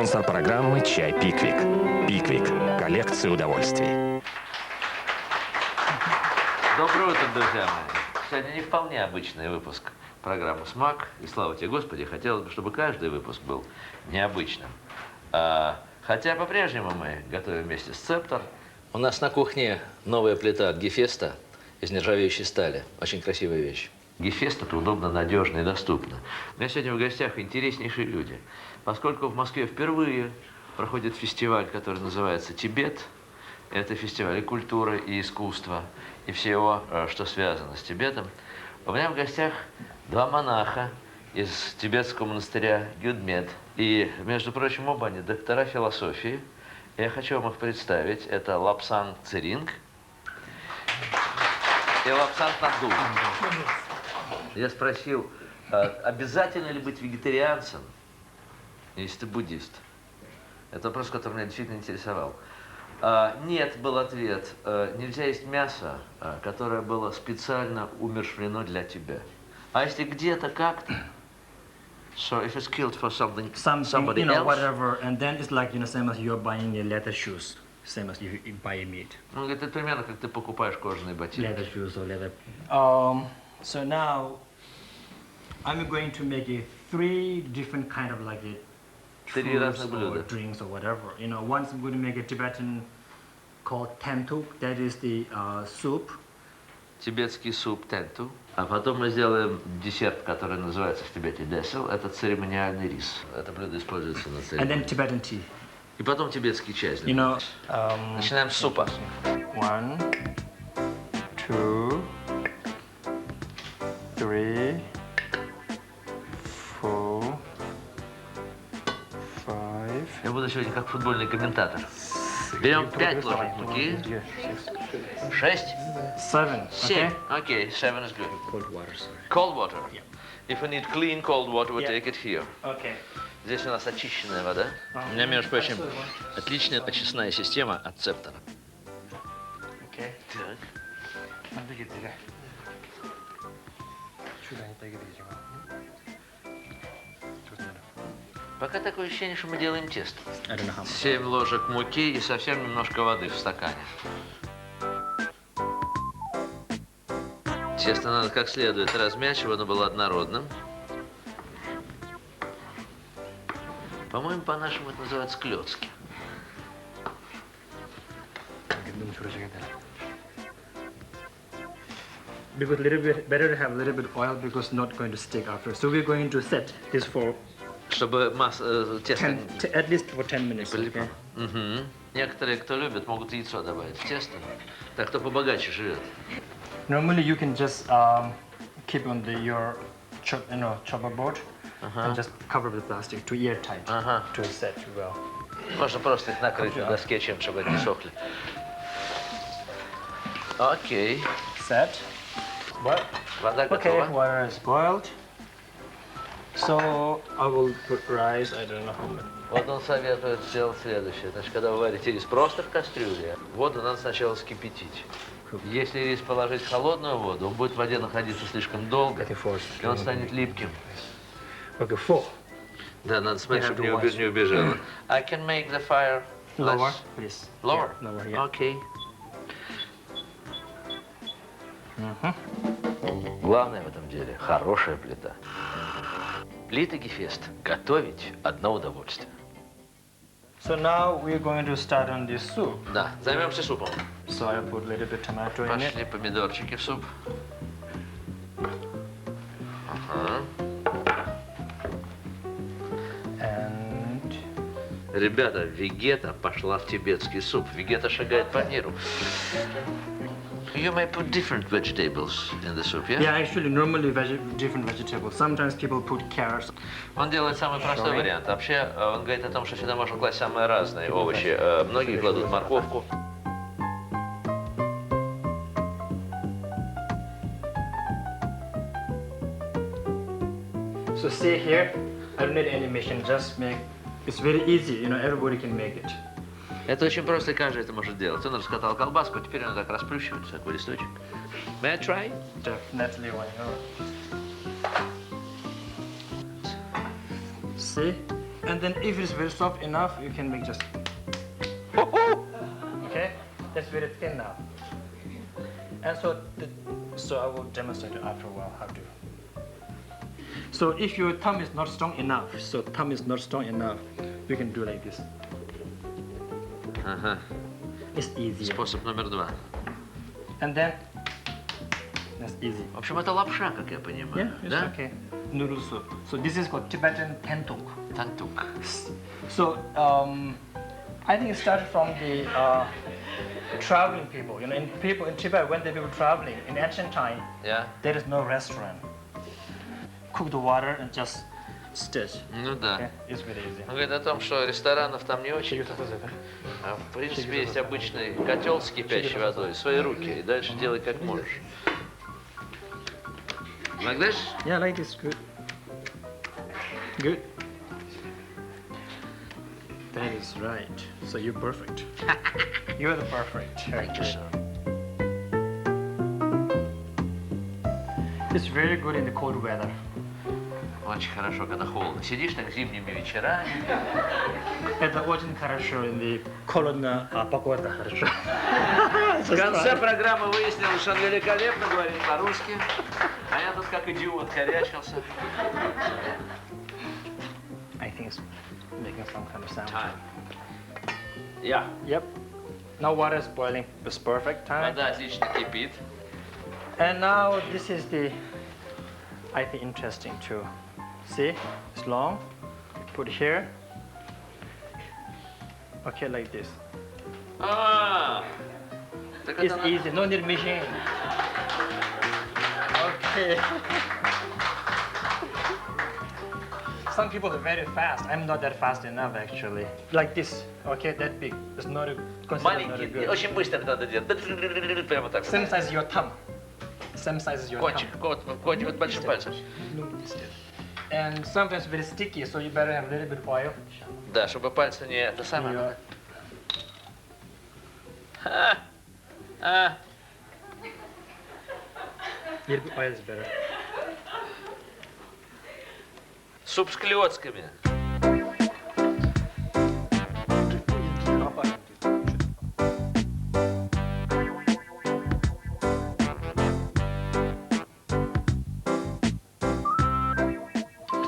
Спонсор программы «Чай Пиквик». Пиквик. Коллекция удовольствий. Доброе утро, друзья мои. Сегодня не вполне обычный выпуск программы «Смак». И слава тебе, Господи, хотелось бы, чтобы каждый выпуск был необычным. Хотя по-прежнему мы готовим вместе с Цептор. У нас на кухне новая плита от Гефеста из нержавеющей стали. Очень красивая вещь. Гефест – это удобно, надежно и доступно. У меня сегодня в гостях интереснейшие люди. Поскольку в Москве впервые проходит фестиваль, который называется «Тибет», это фестиваль и культуры, и искусства, и всего, что связано с Тибетом. У меня в гостях два монаха из тибетского монастыря Гюдмед. И, между прочим, оба они доктора философии. Я хочу вам их представить. Это Лобсang и Лобсang. Я спросил, обязательно ли быть вегетарианцем, если ты буддист? Это вопрос, который меня действительно интересовал. Нет, был ответ. Нельзя есть мясо, которое было специально умерщвлено для тебя. А если где-то как-то, so if it's killed for somebody else, whatever, and then it's like, same as you're buying a leather shoes, same as you buy a meat. Он говорит, это примерно как ты покупаешь кожаные ботинки. Leather shoes or leather. So now, I'm going to make three different kind of like a Три foods разных or блюда. drinks or whatever. Once I'm going to make a Tibetan called tentuk, that is the soup. Тибетский суп тенту. А потом мы сделаем десерт, который называется в Тибете десел. Это церемониальный рис. Это блюдо используется на And церемонии. then Tibetan tea. И потом тибетский чай. Начинаем с супа. 1, 2, 3, 4, 5. Я буду сегодня как футбольный комментатор. Берем 5 ложек муки. 6? 7. 7. Okay, 7 is good. Cold water, sorry. Cold water. Yeah. If we need clean cold water, we Yeah. take it here. Okay. Здесь у нас очищенная вода. У меня, между прочим, отличная очистная система от Цептора. Okay. Так. Пока такое ощущение, что мы делаем тесто. I don't know how much. 7 ложек муки и совсем немножко воды в стакане. Тесто надо как следует размять, чтобы оно было однородным. По-моему, по-нашему это называется клёцки. Because a little bit better to have a little bit oil because not going to stick after. So we're going to set this for Чтобы тесто... at least for 10 minutes. Прилипало. Okay? Угу. Некоторые, кто любит, могут яйцо добавить в тесто. Так, кто побогаче живет. Normally you can just keep on your chopper board and just cover with plastic to air tight to set well. Можно просто их накрыть на доске чем, чтобы они не сохли. Окей. Set. What? Вода Okay, готова. water is boiled. So I will put rice. I don't know how much. Вот он советует сделать следующее. Значит, когда вы варите рис просто в кастрюле, воду надо сначала вскипятить. Если рис положить в холодную воду, он будет в воде находиться слишком долго, и он станет липким. Okay, 4. Да, надо смотреть, You have чтобы to не убежало. I can make the fire Lower, less. please. Lower? Yeah, lower, yeah. Окей. Главное в этом деле – хорошая плита. Плита Гефест. Готовить – одно удовольствие. So now we're going to start on this soup. Да, займемся супом. So I put a little bit tomato in it. Пошли помидорчики в суп. Ага. And Ребята, вегета пошла в тибетский суп. Вегета шагает по миру. You may put different vegetables in the soup, yeah? yeah, actually normally different vegetables. Sometimes people put carrots. Он делает самый простой вариант. Вообще, он говорит о том, что сюда можно класть самые разные овощи. Многие кладут морковку. So stay here. I don't need any machine. Just make. It's very easy. Everybody can make it. Это очень просто, и каждый это может делать. Он раскатал колбаску, теперь он так расплющивается, такой листочек. May I try? Definitely why not. See? And then if it's very soft enough, you can make just. Okay, that's very thin now. And so I will demonstrate after a while how to. So if your thumb is not strong enough, we can do like this. Ага. It's easier. Способ номер 2. And then that's easy. В общем, это лапша, как я Yeah, понимаю. it's Да? okay. Noodle soup. So this is called Tibetan tentuk. Тантук. So I think it started from the traveling people. You know, people in Tibet, when they were traveling in ancient time, Yeah. there is no restaurant. Cook the water and just stitch. Ну да. Okay? It's very easy. Он говорит о том, что ресторанов там не очень. Take it to the- А в принципе, есть обычный котел с кипящей водой, свои руки, и дальше делай как можешь. Like this? Yeah, like this. Good. Good. That is right. So you're perfect. You're the perfect. Thank you, sir. It's very good in the cold weather. Очень хорошо, когда холодно. Сидишь так зимними вечерами. Это очень хорошо in the холодно, погода хорошо. В конце программы выяснилось, что он великолепно говорит по-русски, а я тут как идиот корячился. I think it's making some kind of sound. Time. Yeah. Yep. Now water is boiling. It's perfect time. Вода отлично кипит. And now this is the, I think, interesting too. See, it's long. Put here. Okay, like this. А, так It's это надо- easy. No need machine. Okay. Some people are very fast. I'm not that fast enough actually. Like this. Okay, that big. It's not a, considered not a Маленький, good. очень быстро надо делать. Прямо так. Same size as your thumb. Same size as your Кончик, кончик вот большим пальцем. thumb. And sometimes very sticky, so you better have a little bit of oil. Да, чтобы пальцы не это самое. Yeah. А, Little bit oil is better. суп с клёцками.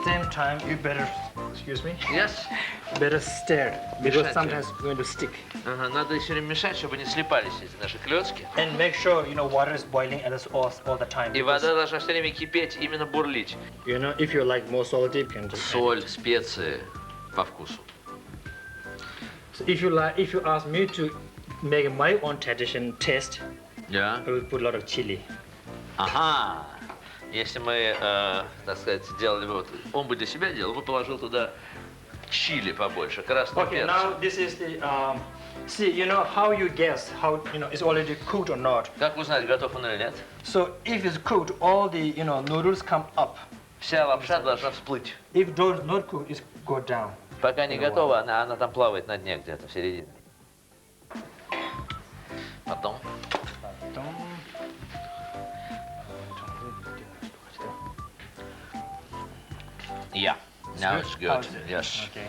Same time, you better, excuse me, Yes? better stir because Мешать, sometimes it's going to stick. Ага, надо все время мешать, чтобы не слипались эти наши клёцки. And make sure water is boiling at us all the time. И because, вода должна все время кипеть, именно бурлить. if you like more salty, you can just. add Соль, it. специи по вкусу. So if you ask me to make my own tradition taste, Да. I will put a lot of chili. Ага. Если мы, так сказать, делали бы вот, он бы для себя делал, бы положил туда чили побольше, красного Okay, перца. now this is the. See, how you guess how it's already cooked or not. Как узнать, готов он или нет? So if it's cooked, all the noodles come up. Вся лапша должна всплыть. If those not cooked, it go down. Пока не готова, она там плавает на дне где-то в середине. Потом. Yeah. Now it's How good. is it? Yes. Okay.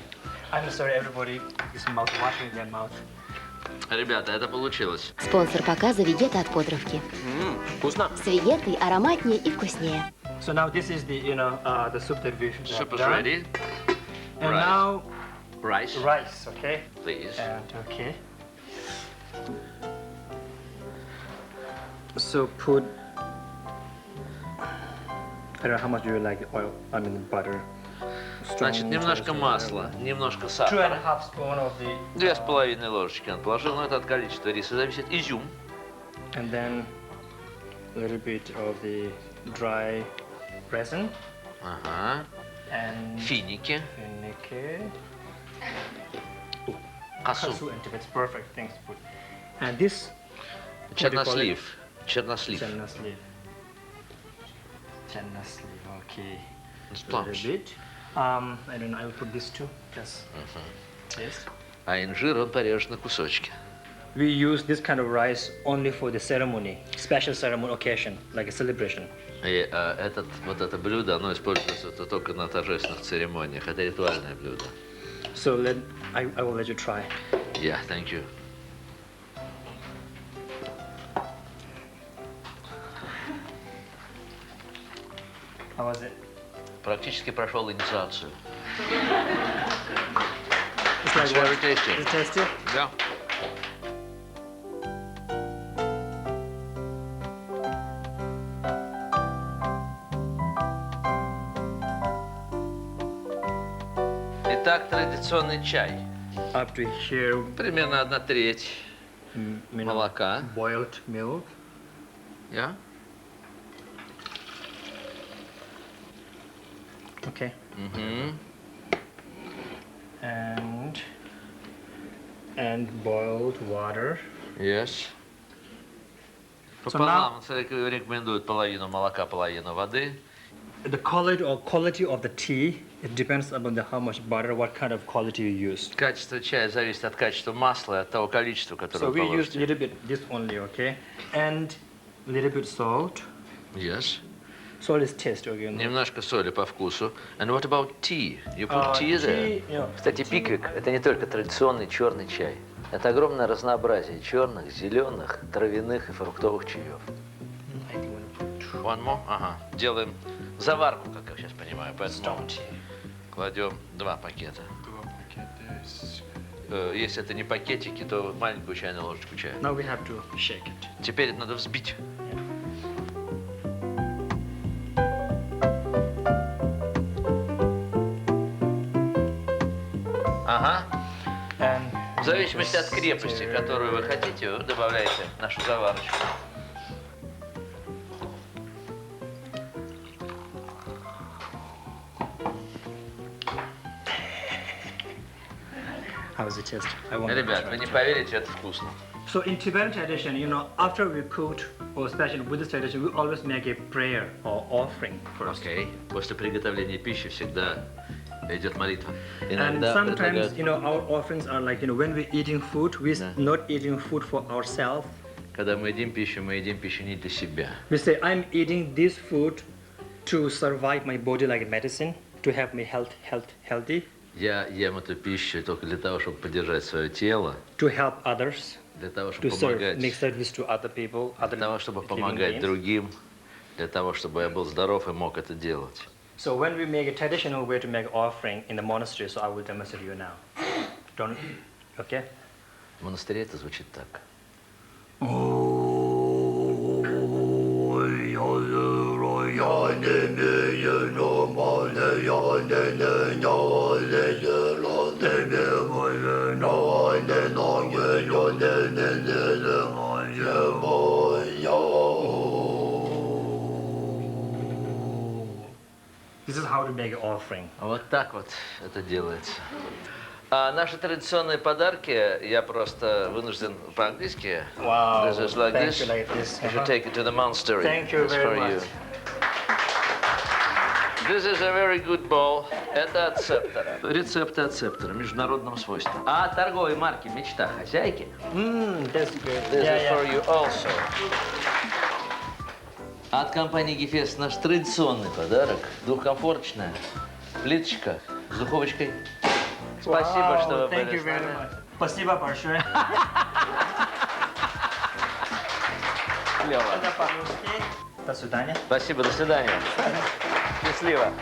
I'm sorry, everybody is mouth washing their mouth. Ребята, это получилось. Спонсор показа «Вегета от Подровки». Вкусно. С Вегетой ароматнее и вкуснее. So now this is the the soup that we Soup is done. ready. And Right. now Rice, rice, okay? please. And okay. So put. I don't know how much do you like oil? I mean butter. Значит, немножко масла, немножко 2.5 сахара. spoon of the. 2,5 ложечки он положил, но это от количества риса зависит. Изюм. And then a little bit of the dry resin Ага. and Финики. finicky. Касу. Kasu and Tibet's perfect things to put. And this Чернослив. Чернослив. Chenna sleeve. Chenna sleeve, okay. It's A little plums. bit. I don't know, I'll put this too. Just taste. А инжир он порежет на кусочки. We use this kind of rice only for the ceremony, special ceremony occasion, like a celebration. И вот это блюдо, оно используется только на торжественных церемониях. Это ритуальное блюдо. So I will let you try. Yeah, thank you. How was it? Практически прошел инициацию. It's like It's very what? tasty. Is it tasty? Да. Итак, традиционный чай. Up to here, Примерно 1/3 молока. boiled milk. Yeah? Okay. Мгм. And boiled water. Yes. So Пополам рекомендуют половину молока, половину воды. The quality of the tea, it depends upon how much butter, what kind of quality you use. Качество чая зависит от качества масла и от того количества, которое So вы we use положите. a little bit this only, okay? And a little bit salt. Yes. Salt is taste, okay? Немножко соли по вкусу. And what about tea? You put tea there? Кстати, пиквик – это не только традиционный черный чай. Это огромное разнообразие черных, зеленых, травяных и фруктовых чаев. One more? Ага. Делаем заварку, как я сейчас понимаю. Поэтому кладем 2 пакета. Если это не пакетики, то маленькую чайную ложечку чая. Now we have to shake it. Теперь это надо взбить. Ага. And В зависимости от крепости, которую вы хотите, вы добавляете нашу заварочку. how is it taste? I want Ребят, to вы try. не поверите, это вкусно. So in Tibetan tradition, after we cooked, or especially in Buddhist tradition, we always make a prayer or offering first. Окей. После приготовления пищи всегда идет молитва. And Иногда sometimes, предлагают, our offerings are like, when we're eating food, we're not eating food for ourselves. когда мы едим пищу не для себя. We say, I'm eating this food to survive my body like medicine, to have my healthy, Я ем эту пищу только для того, чтобы поддержать свое тело, to help others, для того, to чтобы serve, помогать, make service to other people, для other того, чтобы living помогать beings. другим, для того, чтобы я был здоров и мог это делать. So when we make a traditional way to make offering in the monastery, so I will demonstrate you now. Don't, okay? В монастыре это звучит так. This is how to make an offering. Вот так вот это делается. А наши традиционные подарки я просто вынужден по-английски. Wow, This is like thank this. you like this. You should take it to the monastery. Thank you It's very for much. you. This is a very good bowl. Это ацептор. Рецепты ацептора международного свойства. А торговой марки «Мечта хозяйки» That's good. This Yeah, is for yeah. you also. От компании Гефест наш традиционный подарок. Двухкомфорточная плиточка с духовочкой. Спасибо, Wow, что вы thank были you с very нами. much. Спасибо большое. Клево. Это по-русски. До свидания. Спасибо, до свидания. Счастливо.